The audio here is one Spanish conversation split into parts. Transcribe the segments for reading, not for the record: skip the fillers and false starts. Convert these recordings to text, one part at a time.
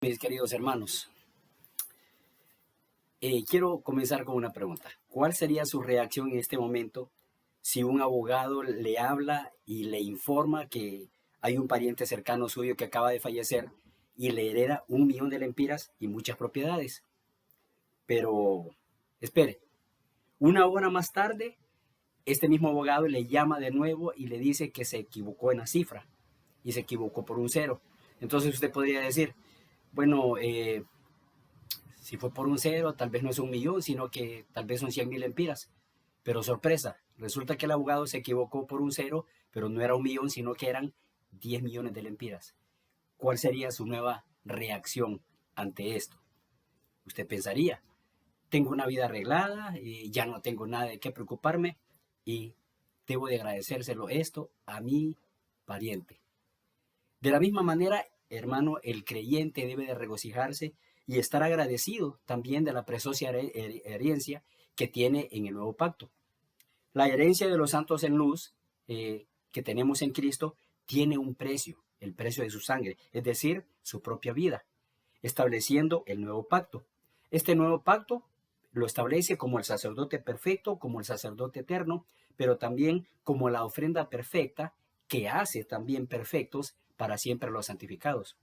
Mis queridos hermanos, quiero comenzar con una pregunta. ¿Cuál sería su reacción en este momento si un abogado le habla y le informa que hay un pariente cercano suyo que acaba de fallecer y le hereda 1 millón de lempiras y muchas propiedades? Pero, espere, 1 hora más tarde, este mismo abogado le llama de nuevo y le dice que se equivocó en la cifra y se equivocó por un cero. Entonces usted podría decir, bueno, si fue por un cero, tal vez no es 1 millón, sino que tal vez son 100.000 lempiras. Pero sorpresa, resulta que el abogado se equivocó por un cero, pero no era 1 millón, sino que eran 10 millones de lempiras. ¿Cuál sería su nueva reacción ante esto? Usted pensaría, tengo una vida arreglada, ya no tengo nada de qué preocuparme y debo de agradecérselo esto a mi pariente. De la misma manera, hermano, el creyente debe de regocijarse y estar agradecido también de la preciosa herencia que tiene en el nuevo pacto. La herencia de los santos en luz que tenemos en Cristo tiene un precio, el precio de su sangre, es decir, su propia vida, estableciendo el nuevo pacto. Este nuevo pacto lo establece como el sacerdote perfecto, como el sacerdote eterno, pero también como la ofrenda perfecta que hace también perfectos para siempre los santificados.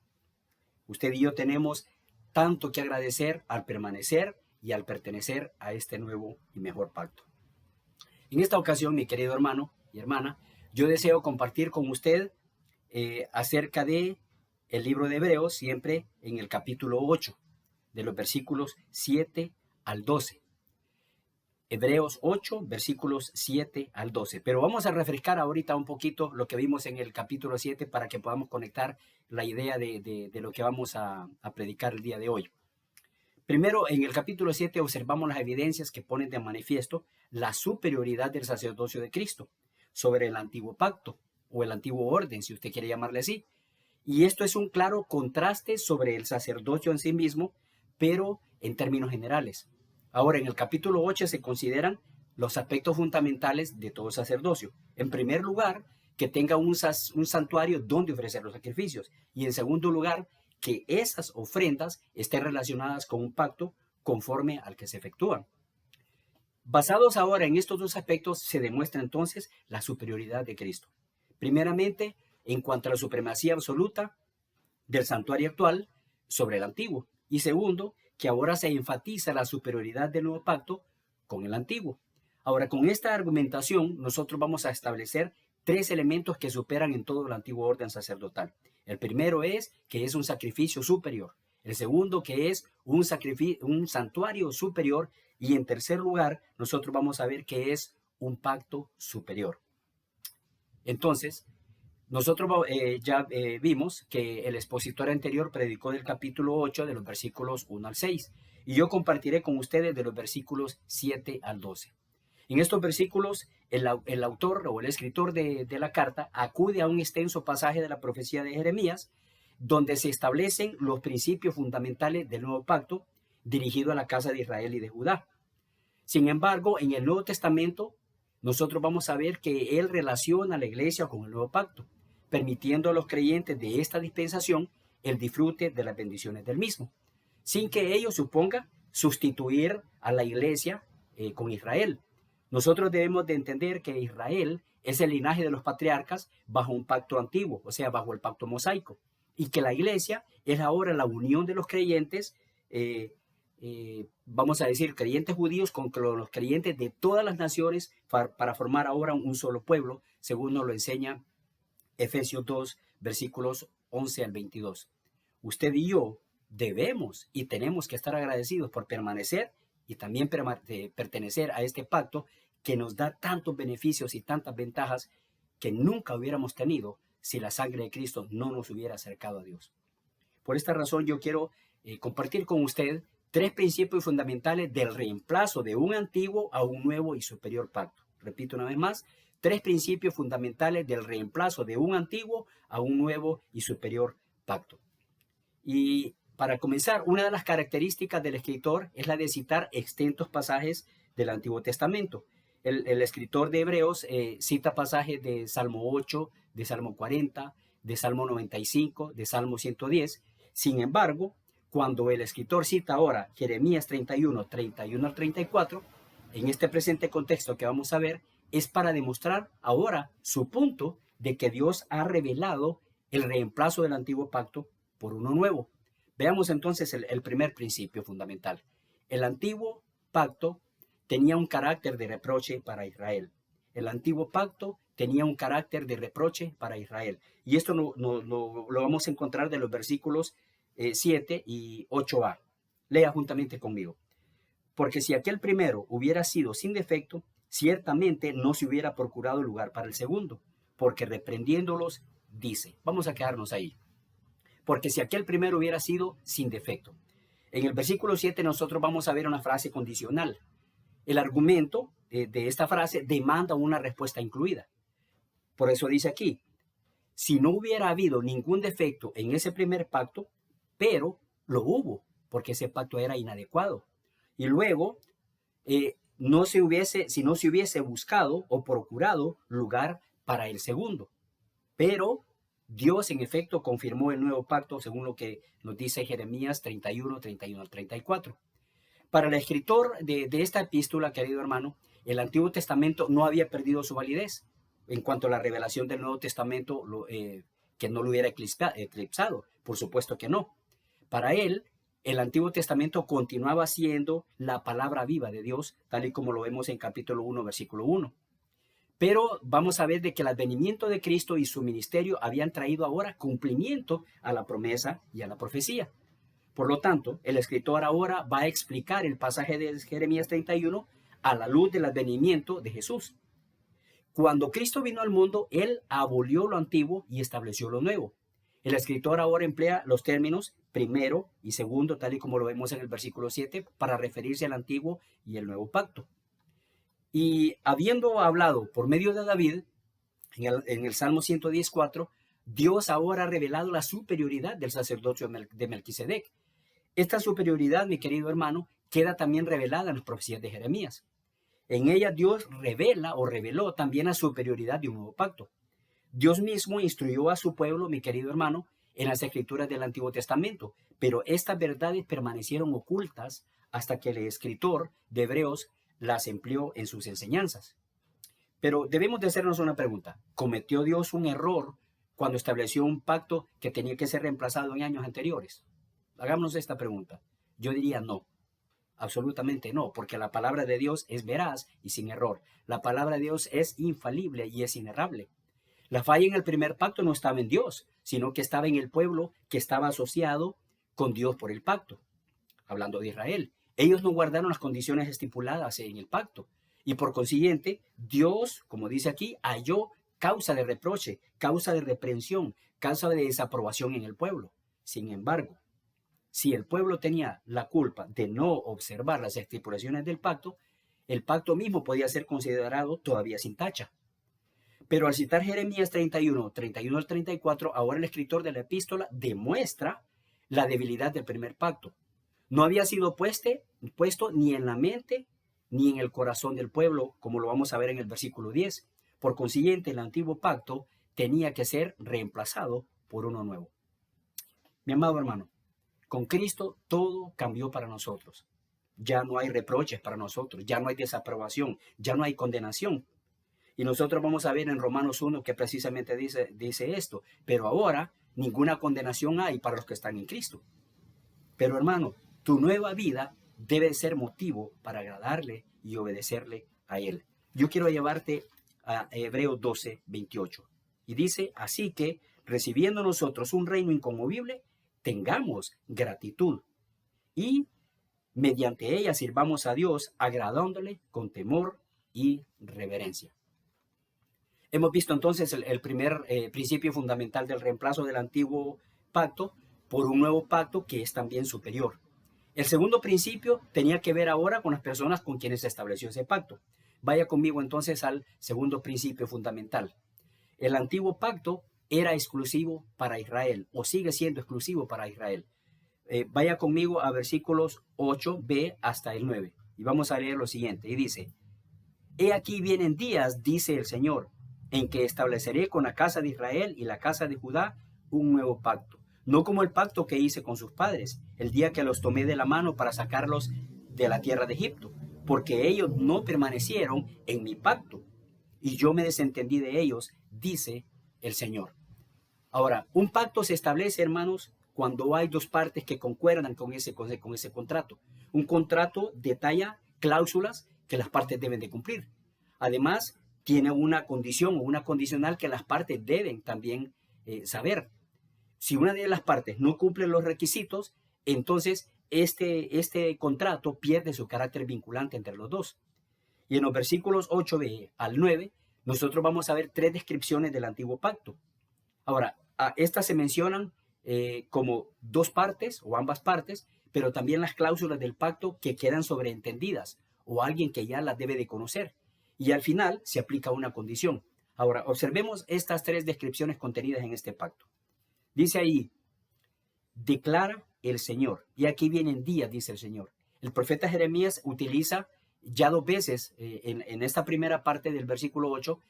Usted y yo tenemos tanto que agradecer al permanecer y al pertenecer a este nuevo y mejor pacto. En esta ocasión, mi querido hermano y hermana, yo deseo compartir con usted acerca de el libro de Hebreos, siempre en el capítulo 8, de los versículos 7 al 12. Hebreos 8, versículos 7 al 12. Pero vamos a refrescar ahorita un poquito lo que vimos en el capítulo 7 para que podamos conectar la idea de lo que vamos a predicar el día de hoy. Primero, en el capítulo 7 observamos las evidencias que ponen de manifiesto la superioridad del sacerdocio de Cristo sobre el antiguo pacto o el antiguo orden, si usted quiere llamarle así. Y esto es un claro contraste sobre el sacerdocio en sí mismo, pero en términos generales. Ahora, en el capítulo 8 se consideran los aspectos fundamentales de todo sacerdocio. En primer lugar, que tenga un santuario donde ofrecer los sacrificios. Y en segundo lugar, que esas ofrendas estén relacionadas con un pacto conforme al que se efectúan. Basados ahora en estos dos aspectos, se demuestra entonces la superioridad de Cristo. Primeramente, en cuanto a la supremacía absoluta del santuario actual sobre el antiguo. Y segundo, que ahora se enfatiza la superioridad del nuevo pacto con el antiguo. Ahora, con esta argumentación, nosotros vamos a establecer 3 elementos que superan en todo el antiguo orden sacerdotal. El primero es que es un sacrificio superior. El segundo, que es un santuario superior. Y en tercer lugar, nosotros vamos a ver que es un pacto superior. Entonces, nosotros ya vimos que el expositor anterior predicó del capítulo 8 de los versículos 1 al 6 y yo compartiré con ustedes de los versículos 7 al 12. En estos versículos, el autor o el escritor de la carta acude a un extenso pasaje de la profecía de Jeremías donde se establecen los principios fundamentales del nuevo pacto dirigido a la casa de Israel y de Judá. Sin embargo, en el Nuevo Testamento, nosotros vamos a ver que él relaciona a la iglesia con el nuevo pacto, permitiendo a los creyentes de esta dispensación el disfrute de las bendiciones del mismo, sin que ello suponga sustituir a la iglesia con Israel. Nosotros debemos de entender que Israel es el linaje de los patriarcas bajo un pacto antiguo, o sea, bajo el pacto mosaico, y que la iglesia es ahora la unión de los creyentes, vamos a decir, creyentes judíos con los creyentes de todas las naciones para formar ahora un solo pueblo, según nos lo enseña Efesios 2, versículos 11 al 22. Usted y yo debemos y tenemos que estar agradecidos por permanecer y también pertenecer a este pacto que nos da tantos beneficios y tantas ventajas que nunca hubiéramos tenido si la sangre de Cristo no nos hubiera acercado a Dios. Por esta razón yo quiero compartir con usted 3 principios fundamentales del reemplazo de un antiguo a un nuevo y superior pacto. Repito una vez más, 3 principios fundamentales del reemplazo de un antiguo a un nuevo y superior pacto. Y para comenzar, una de las características del escritor es la de citar extensos pasajes del Antiguo Testamento. El escritor de Hebreos cita pasajes de Salmo 8, de Salmo 40, de Salmo 95, de Salmo 110. Sin embargo, Cuando el escritor cita ahora Jeremías 31, 31 al 34, en este presente contexto que vamos a ver, es para demostrar ahora su punto de que Dios ha revelado el reemplazo del antiguo pacto por uno nuevo. Veamos entonces el primer principio fundamental. El antiguo pacto tenía un carácter de reproche para Israel. El antiguo pacto tenía un carácter de reproche para Israel. Y esto lo vamos a encontrar de los versículos 7 y 8a. Lea juntamente conmigo. Porque si aquel primero hubiera sido sin defecto, ciertamente no se hubiera procurado lugar para el segundo, porque reprendiéndolos dice, vamos a quedarnos ahí, porque si aquel primero hubiera sido sin defecto. En el versículo 7 nosotros vamos a ver una frase condicional. El argumento de esta frase demanda una respuesta incluida. Por eso dice aquí, si no hubiera habido ningún defecto en ese primer pacto, pero lo hubo, porque ese pacto era inadecuado. Y luego, si no se hubiese buscado o procurado lugar para el segundo. Pero Dios en efecto confirmó el nuevo pacto según lo que nos dice Jeremías 31, 31 al 34. Para el escritor de esta epístola, querido hermano, el Antiguo Testamento no había perdido su validez en cuanto a la revelación del Nuevo Testamento, que no lo hubiera eclipsado. Por supuesto que no. Para él, el Antiguo Testamento continuaba siendo la palabra viva de Dios, tal y como lo vemos en capítulo 1, versículo 1. Pero vamos a ver de que el advenimiento de Cristo y su ministerio habían traído ahora cumplimiento a la promesa y a la profecía. Por lo tanto, el escritor ahora va a explicar el pasaje de Jeremías 31 a la luz del advenimiento de Jesús. Cuando Cristo vino al mundo, Él abolió lo antiguo y estableció lo nuevo. El escritor ahora emplea los términos primero y segundo, tal y como lo vemos en el versículo 7, para referirse al antiguo y el nuevo pacto. Y habiendo hablado por medio de David, en el Salmo 114, Dios ahora ha revelado la superioridad del sacerdocio de Melquisedec. Esta superioridad, mi querido hermano, queda también revelada en las profecías de Jeremías. En ella Dios revela o reveló también la superioridad de un nuevo pacto. Dios mismo instruyó a su pueblo, mi querido hermano, en las escrituras del Antiguo Testamento, pero estas verdades permanecieron ocultas hasta que el escritor de Hebreos las empleó en sus enseñanzas. Pero debemos de hacernos una pregunta. ¿Cometió Dios un error cuando estableció un pacto que tenía que ser reemplazado en años anteriores? Hagámonos esta pregunta. Yo diría no. Absolutamente no, porque la palabra de Dios es veraz y sin error. La palabra de Dios es infalible y es inerrable. La falla en el primer pacto no estaba en Dios, sino que estaba en el pueblo que estaba asociado con Dios por el pacto. Hablando de Israel. Ellos no guardaron las condiciones estipuladas en el pacto. Y por consiguiente, Dios, como dice aquí, halló causa de reproche, causa de reprensión, causa de desaprobación en el pueblo. Sin embargo, si el pueblo tenía la culpa de no observar las estipulaciones del pacto, el pacto mismo podía ser considerado todavía sin tacha. Pero al citar Jeremías 31, 31 al 34, ahora el escritor de la epístola demuestra la debilidad del primer pacto. No había sido puesto ni en la mente ni en el corazón del pueblo, como lo vamos a ver en el versículo 10. Por consiguiente, el antiguo pacto tenía que ser reemplazado por uno nuevo. Mi amado hermano, con Cristo todo cambió para nosotros. Ya no hay reproches para nosotros, ya no hay desaprobación, ya no hay condenación. Y nosotros vamos a ver en Romanos 1 que precisamente dice esto. Pero ahora ninguna condenación hay para los que están en Cristo. Pero hermano, tu nueva vida debe ser motivo para agradarle y obedecerle a Él. Yo quiero llevarte a Hebreos 12, 28. Y dice, así que recibiendo nosotros un reino inconmovible, tengamos gratitud y mediante ella sirvamos a Dios agradándole con temor y reverencia. Hemos visto entonces el primer principio fundamental del reemplazo del antiguo pacto por un nuevo pacto que es también superior. El segundo principio tenía que ver ahora con las personas con quienes se estableció ese pacto. Vaya conmigo entonces al segundo principio fundamental. El antiguo pacto era exclusivo para Israel o sigue siendo exclusivo para Israel. Vaya conmigo a versículos 8b hasta el 9 y vamos a leer lo siguiente. Y dice, he aquí vienen días, dice el Señor, en que estableceré con la casa de Israel y la casa de Judá un nuevo pacto, no como el pacto que hice con sus padres, el día que los tomé de la mano para sacarlos de la tierra de Egipto, porque ellos no permanecieron en mi pacto, y yo me desentendí de ellos, dice el Señor. Ahora, un pacto se establece, hermanos, cuando hay dos partes que concuerdan con ese contrato. Un contrato detalla cláusulas que las partes deben de cumplir. Además, tiene una condición o una condicional que las partes deben también saber. Si una de las partes no cumple los requisitos, entonces este contrato pierde su carácter vinculante entre los dos. Y en los versículos 8b al 9, nosotros vamos a ver tres descripciones del antiguo pacto. Ahora, estas se mencionan como dos partes o ambas partes, pero también las cláusulas del pacto que quedan sobreentendidas o alguien que ya las debe de conocer. Y al final se aplica una condición. Ahora, observemos estas tres descripciones contenidas en este pacto. Dice ahí, declara el Señor. Y aquí vienen días, dice el Señor. El profeta Jeremías utiliza ya dos veces en esta primera parte del versículo 8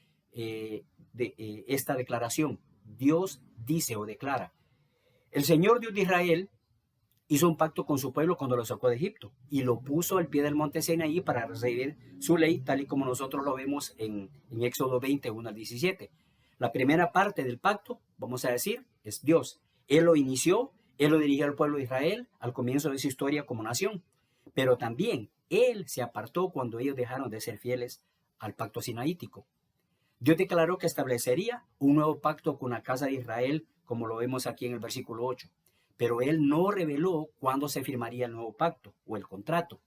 esta declaración. Dios dice o declara. El Señor Dios de Israel hizo un pacto con su pueblo cuando lo sacó de Egipto y lo puso al pie del monte Sinaí para recibir su ley, tal y como nosotros lo vemos en Éxodo 20, 1 al 17. La primera parte del pacto, vamos a decir, es Dios. Él lo inició, Él lo dirigió al pueblo de Israel al comienzo de su historia como nación. Pero también Él se apartó cuando ellos dejaron de ser fieles al pacto sinaítico. Dios declaró que establecería un nuevo pacto con la casa de Israel, como lo vemos aquí en el versículo 8. Pero Él no reveló cuándo se firmaría el nuevo pacto o el contrato.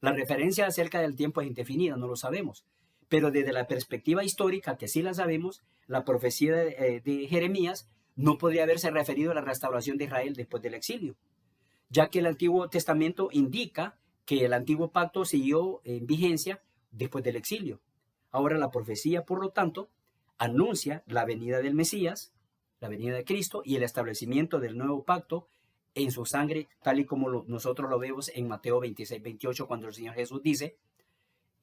La referencia acerca del tiempo es indefinida, no lo sabemos. Pero desde la perspectiva histórica, que sí la sabemos, la profecía de Jeremías no podría haberse referido a la restauración de Israel después del exilio, ya que el Antiguo Testamento indica que el antiguo pacto siguió en vigencia después del exilio. Ahora la profecía, por lo tanto, anuncia la venida del Mesías, la venida de Cristo y el establecimiento del nuevo pacto en su sangre, tal y como nosotros lo vemos en Mateo 26, 28, cuando el Señor Jesús dice,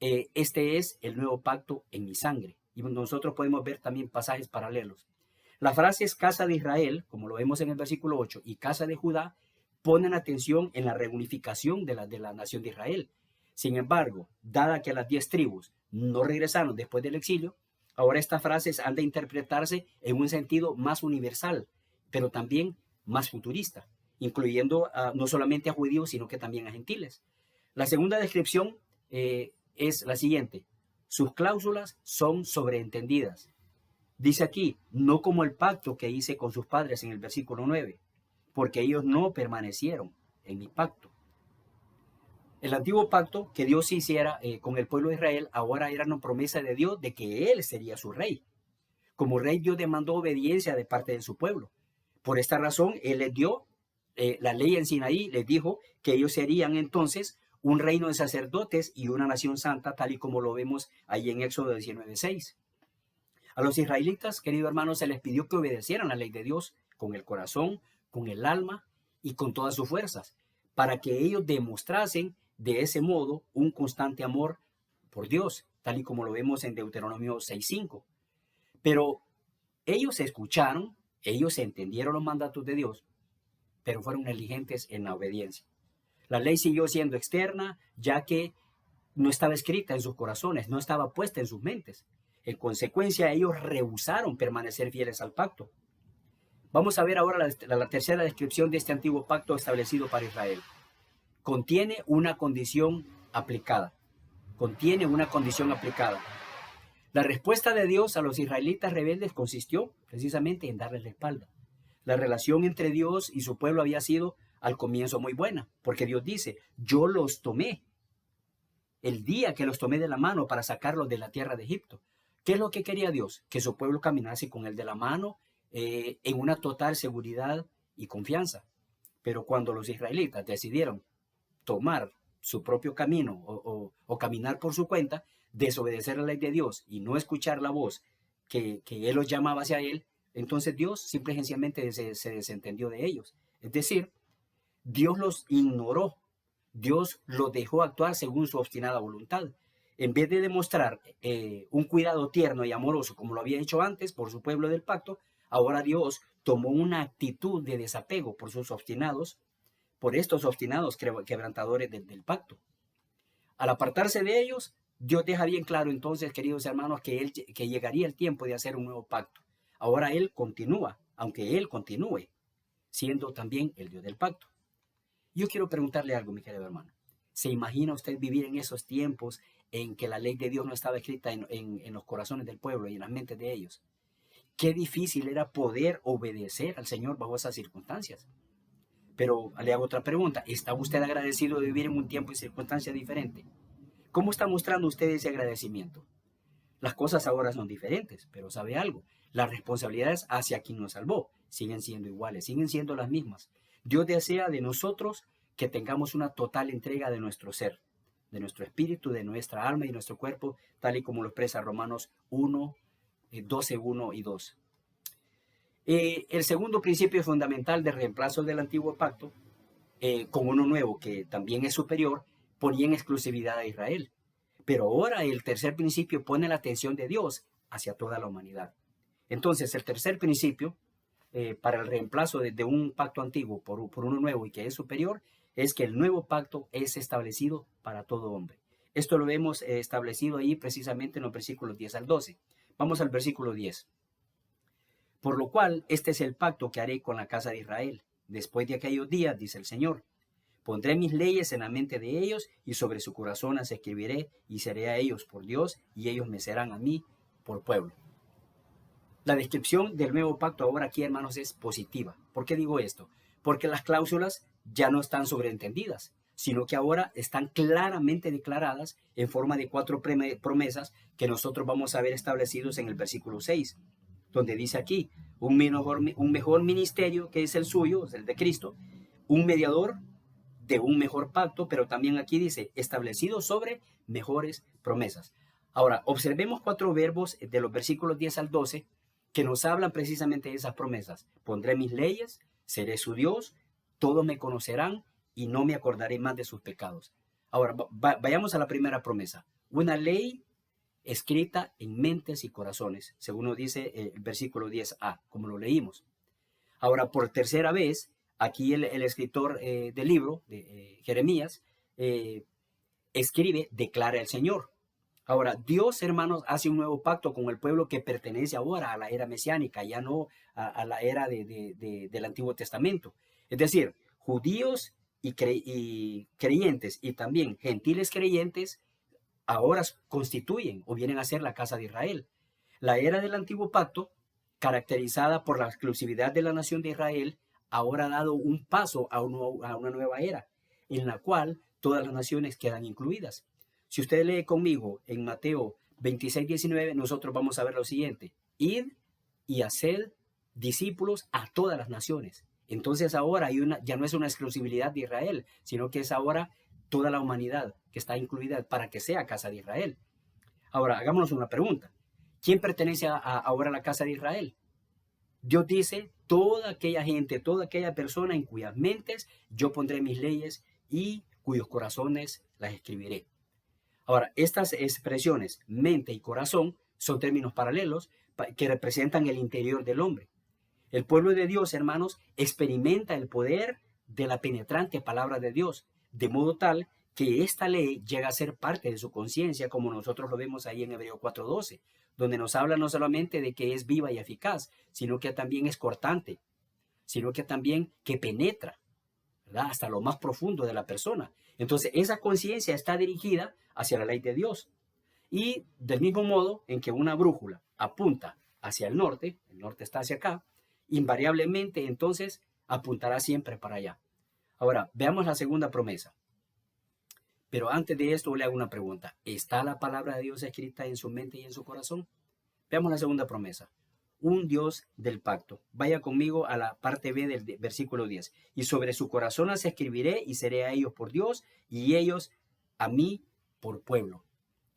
este es el nuevo pacto en mi sangre. Y nosotros podemos ver también pasajes paralelos. La frase es casa de Israel, como lo vemos en el versículo 8, y casa de Judá, ponen atención en la reunificación de la nación de Israel. Sin embargo, dada que las 10 tribus no regresaron después del exilio, ahora estas frases han de interpretarse en un sentido más universal, pero también más futurista, incluyendo no solamente a judíos, sino que también a gentiles. La segunda descripción es la siguiente. Sus cláusulas son sobreentendidas. Dice aquí, no como el pacto que hice con sus padres en el versículo 9, porque ellos no permanecieron en mi pacto. El antiguo pacto que Dios hiciera con el pueblo de Israel ahora era una promesa de Dios de que Él sería su rey. Como rey, Dios demandó obediencia de parte de su pueblo. Por esta razón, Él les dio la ley en Sinaí, les dijo que ellos serían entonces un reino de sacerdotes y una nación santa, tal y como lo vemos ahí en Éxodo 19:6. A los israelitas, queridos hermanos, se les pidió que obedecieran la ley de Dios con el corazón, con el alma y con todas sus fuerzas, para que ellos demostrasen de ese modo un constante amor por Dios, tal y como lo vemos en Deuteronomio 6:5. Pero ellos escucharon, ellos entendieron los mandatos de Dios, pero fueron negligentes en la obediencia. La ley siguió siendo externa, ya que no estaba escrita en sus corazones, no estaba puesta en sus mentes. En consecuencia, ellos rehusaron permanecer fieles al pacto. Vamos a ver ahora la tercera descripción de este antiguo pacto establecido para Israel. Contiene una condición aplicada. Contiene una condición aplicada. La respuesta de Dios a los israelitas rebeldes consistió precisamente en darles la espalda. La relación entre Dios y su pueblo había sido al comienzo muy buena, porque Dios dice, yo los tomé el día que los tomé de la mano para sacarlos de la tierra de Egipto. ¿Qué es lo que quería Dios? Que su pueblo caminase con él de la mano en una total seguridad y confianza. Pero cuando los israelitas decidieron tomar su propio camino o caminar por su cuenta, desobedecer la ley de Dios y no escuchar la voz que Él los llamaba hacia Él, entonces Dios simple y sencillamente se desentendió de ellos. Es decir, Dios los ignoró, Dios los dejó actuar según su obstinada voluntad. En vez de demostrar un cuidado tierno y amoroso como lo había hecho antes por su pueblo del pacto, ahora Dios tomó una actitud de desapego por estos obstinados quebrantadores del pacto. Al apartarse de ellos, Dios deja bien claro entonces, queridos hermanos, que llegaría el tiempo de hacer un nuevo pacto. Ahora Él continúa, aunque Él continúe siendo también el Dios del pacto. Yo quiero preguntarle algo, mi querido hermano. ¿Se imagina usted vivir en esos tiempos en que la ley de Dios no estaba escrita en los corazones del pueblo y en las mentes de ellos? Qué difícil era poder obedecer al Señor bajo esas circunstancias. Pero le hago otra pregunta. ¿Está usted agradecido de vivir en un tiempo y circunstancias diferentes? ¿Cómo está mostrando usted ese agradecimiento? Las cosas ahora son diferentes, pero ¿sabe algo? Las responsabilidades hacia quien nos salvó siguen siendo iguales, siguen siendo las mismas. Dios desea de nosotros que tengamos una total entrega de nuestro ser, de nuestro espíritu, de nuestra alma y nuestro cuerpo, tal y como lo expresa Romanos 1, 12, 1 y 2. El segundo principio fundamental de reemplazo del antiguo pacto con uno nuevo que también es superior, ponía en exclusividad a Israel. Pero ahora el tercer principio pone la atención de Dios hacia toda la humanidad. Entonces, el tercer principio para el reemplazo de un pacto antiguo por uno nuevo y que es superior, es que el nuevo pacto es establecido para todo hombre. Esto lo vemos establecido ahí precisamente en los versículos 10 al 12. Vamos al versículo 10. Por lo cual, este es el pacto que haré con la casa de Israel. Después de aquellos días, dice el Señor, pondré mis leyes en la mente de ellos y sobre su corazón las escribiré y seré a ellos por Dios y ellos me serán a mí por pueblo. La descripción del nuevo pacto ahora aquí, hermanos, es positiva. ¿Por qué digo esto? Porque las cláusulas ya no están sobreentendidas, sino que ahora están claramente declaradas en forma de 4 promesas que nosotros vamos a ver establecidos en el versículo 6, donde dice aquí, un mejor ministerio que es el suyo, es el de Cristo, un mediador de un mejor pacto, pero también aquí dice, establecido sobre mejores promesas. Ahora, observemos 4 verbos de los versículos 10 al 12 que nos hablan precisamente de esas promesas. Pondré mis leyes, seré su Dios, todos me conocerán y no me acordaré más de sus pecados. Ahora, vayamos a la primera promesa. Una ley escrita en mentes y corazones, según nos dice el versículo 10a, como lo leímos. Ahora, por tercera vez, aquí el escritor del libro, de Jeremías, escribe, declara el Señor. Ahora, Dios, hermanos, hace un nuevo pacto con el pueblo que pertenece ahora a la era mesiánica, ya no a la era del Antiguo Testamento. Es decir, judíos y creyentes y también gentiles creyentes ahora constituyen o vienen a ser la casa de Israel. La era del Antiguo Pacto, caracterizada por la exclusividad de la nación de Israel, ahora ha dado un paso a una nueva era, en la cual todas las naciones quedan incluidas. Si usted lee conmigo en Mateo 26, 19, nosotros vamos a ver lo siguiente. Id y haced discípulos a todas las naciones. Entonces ahora ya no es una exclusividad de Israel, sino que es ahora toda la humanidad que está incluida para que sea casa de Israel. Ahora, hagámonos una pregunta. ¿Quién pertenece ahora a la casa de Israel? Dios dice, toda aquella gente, toda aquella persona en cuyas mentes yo pondré mis leyes y cuyos corazones las escribiré. Ahora, estas expresiones, mente y corazón, son términos paralelos que representan el interior del hombre. El pueblo de Dios, hermanos, experimenta el poder de la penetrante palabra de Dios, de modo tal que esta ley llega a ser parte de su conciencia, como nosotros lo vemos ahí en Hebreo 4:12, donde nos habla no solamente de que es viva y eficaz, sino que también es cortante, sino que también que penetra, ¿verdad?, hasta lo más profundo de la persona. Entonces, esa conciencia está dirigida hacia la ley de Dios. Y del mismo modo en que una brújula apunta hacia el norte está hacia acá, invariablemente entonces apuntará siempre para allá. Ahora, veamos la segunda promesa. Pero antes de esto le hago una pregunta. ¿Está la palabra de Dios escrita en su mente y en su corazón? Veamos la segunda promesa. Un Dios del pacto. Vaya conmigo a la parte B del versículo 10. Y sobre su corazón las escribiré y seré a ellos por Dios y ellos a mí por pueblo.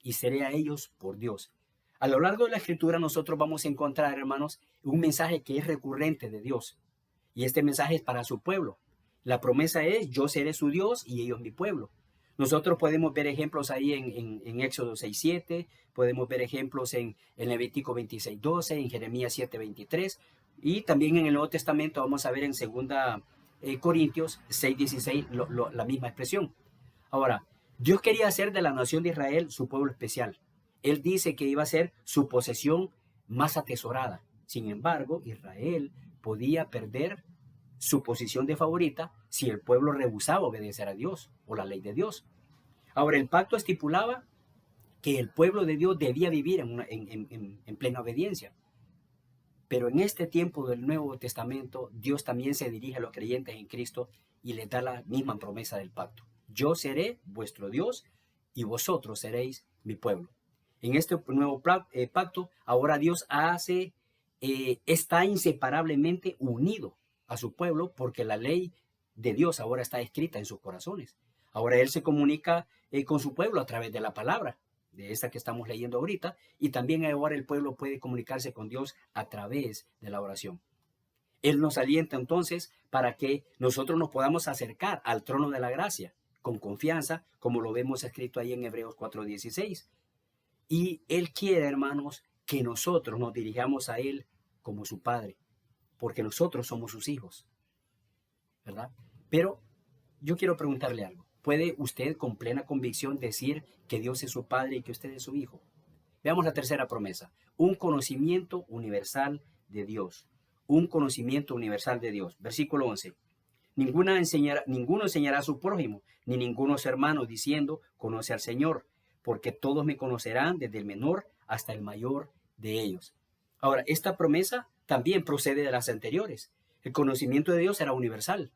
Y seré a ellos por Dios. A lo largo de la escritura nosotros vamos a encontrar, hermanos, un mensaje que es recurrente de Dios. Y este mensaje es para su pueblo. La promesa es, yo seré su Dios y ellos mi pueblo. Nosotros podemos ver ejemplos ahí en Éxodo 6:7, podemos ver ejemplos en Levítico 26:12, en Jeremías 7:23, Y también en el Nuevo Testamento vamos a ver en 2 Corintios 6:16 la misma expresión. Ahora, Dios quería hacer de la nación de Israel su pueblo especial. Él dice que iba a ser su posesión más atesorada. Sin embargo, Israel podía perder su posición de favorita si el pueblo rehusaba obedecer a Dios o la ley de Dios. Ahora, el pacto estipulaba que el pueblo de Dios debía vivir en plena obediencia. Pero en este tiempo del Nuevo Testamento, Dios también se dirige a los creyentes en Cristo y les da la misma promesa del pacto. Yo seré vuestro Dios y vosotros seréis mi pueblo. En este nuevo pacto, ahora Dios está inseparablemente unido a su pueblo porque la ley de Dios ahora está escrita en sus corazones. Ahora Él se comunica con su pueblo a través de la palabra, de esta que estamos leyendo ahorita, y también ahora el pueblo puede comunicarse con Dios a través de la oración. Él nos alienta entonces para que nosotros nos podamos acercar al trono de la gracia con confianza, como lo vemos escrito ahí en Hebreos 4:16. Y Él quiere, hermanos, que nosotros nos dirijamos a Él como su Padre, porque nosotros somos sus hijos, ¿verdad? Pero yo quiero preguntarle algo. ¿Puede usted con plena convicción decir que Dios es su Padre y que usted es su Hijo? Veamos la tercera promesa. Un conocimiento universal de Dios. Un conocimiento universal de Dios. Versículo 11. Ninguno enseñará a su prójimo, ni ninguno a su hermano, diciendo, conoce al Señor, porque todos me conocerán, desde el menor hasta el mayor de ellos. Ahora, esta promesa también procede de las anteriores. El conocimiento de Dios era universal.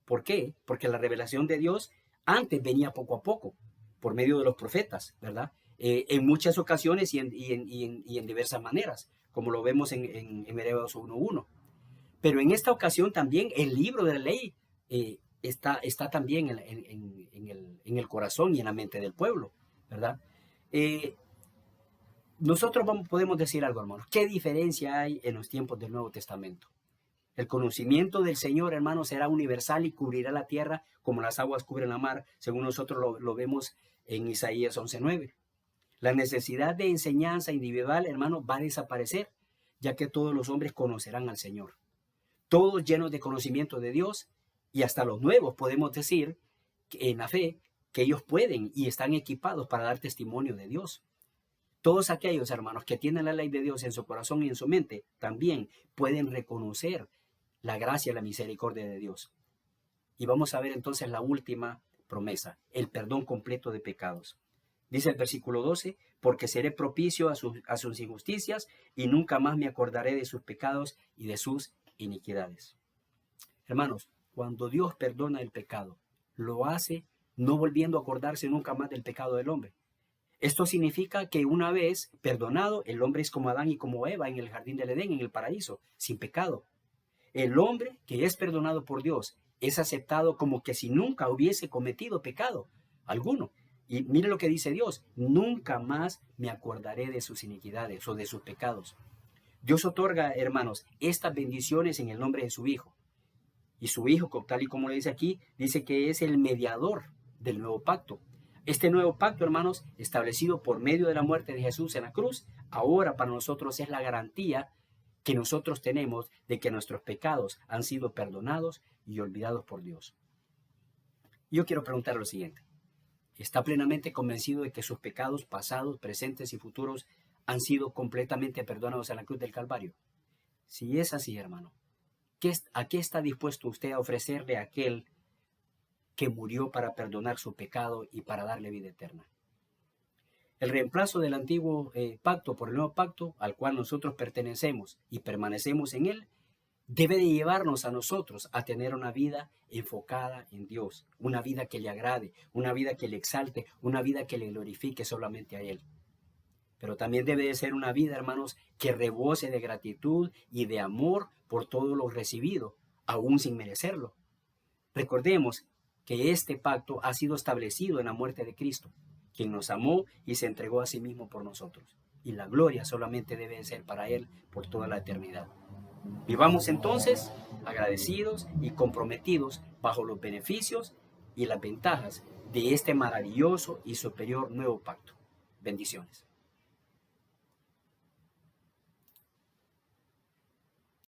¿Por qué? Porque la revelación de Dios antes venía poco a poco, por medio de los profetas, ¿verdad? En muchas ocasiones y en diversas maneras, como lo vemos en Hebreos 1:1. Pero en esta ocasión también el libro de la ley está también en el corazón y en la mente del pueblo, ¿verdad? Nosotros podemos decir algo, hermanos. ¿Qué diferencia hay en los tiempos del Nuevo Testamento? El conocimiento del Señor, hermanos, será universal y cubrirá la tierra como las aguas cubren la mar, según nosotros lo vemos en Isaías 11:9. La necesidad de enseñanza individual, hermanos, va a desaparecer, ya que todos los hombres conocerán al Señor. Todos llenos de conocimiento de Dios, y hasta los nuevos podemos decir en la fe que ellos pueden y están equipados para dar testimonio de Dios. Todos aquellos hermanos que tienen la ley de Dios en su corazón y en su mente también pueden reconocer la gracia y la misericordia de Dios. Y vamos a ver entonces la última promesa, el perdón completo de pecados. Dice el versículo 12, porque seré propicio a sus injusticias y nunca más me acordaré de sus pecados y de sus iniquidades. Hermanos, cuando Dios perdona el pecado, lo hace no volviendo a acordarse nunca más del pecado del hombre. Esto significa que una vez perdonado, el hombre es como Adán y como Eva en el jardín del Edén, en el paraíso, sin pecado. El hombre que es perdonado por Dios es aceptado como que si nunca hubiese cometido pecado alguno. Y mire lo que dice Dios, nunca más me acordaré de sus iniquidades o de sus pecados. Dios otorga, hermanos, estas bendiciones en el nombre de su Hijo. Y su Hijo, tal y como le dice aquí, dice que es el mediador del nuevo pacto. Este nuevo pacto, hermanos, establecido por medio de la muerte de Jesús en la cruz, ahora para nosotros es la garantía que nosotros tenemos de que nuestros pecados han sido perdonados y olvidados por Dios. Yo quiero preguntar lo siguiente. ¿Está plenamente convencido de que sus pecados pasados, presentes y futuros han sido completamente perdonados en la cruz del Calvario? Si es así, hermano, ¿a qué está dispuesto usted a ofrecerle a aquel que murió para perdonar su pecado y para darle vida eterna? El reemplazo del antiguo pacto por el nuevo pacto al cual nosotros pertenecemos y permanecemos en él, debe de llevarnos a nosotros a tener una vida enfocada en Dios, una vida que le agrade, una vida que le exalte, una vida que le glorifique solamente a Él. Pero también debe de ser una vida, hermanos, que rebose de gratitud y de amor por todo lo recibido, aún sin merecerlo. Recordemos que este pacto ha sido establecido en la muerte de Cristo, quien nos amó y se entregó a sí mismo por nosotros. Y la gloria solamente debe de ser para Él por toda la eternidad. Vivamos entonces agradecidos y comprometidos bajo los beneficios y las ventajas de este maravilloso y superior nuevo pacto. Bendiciones.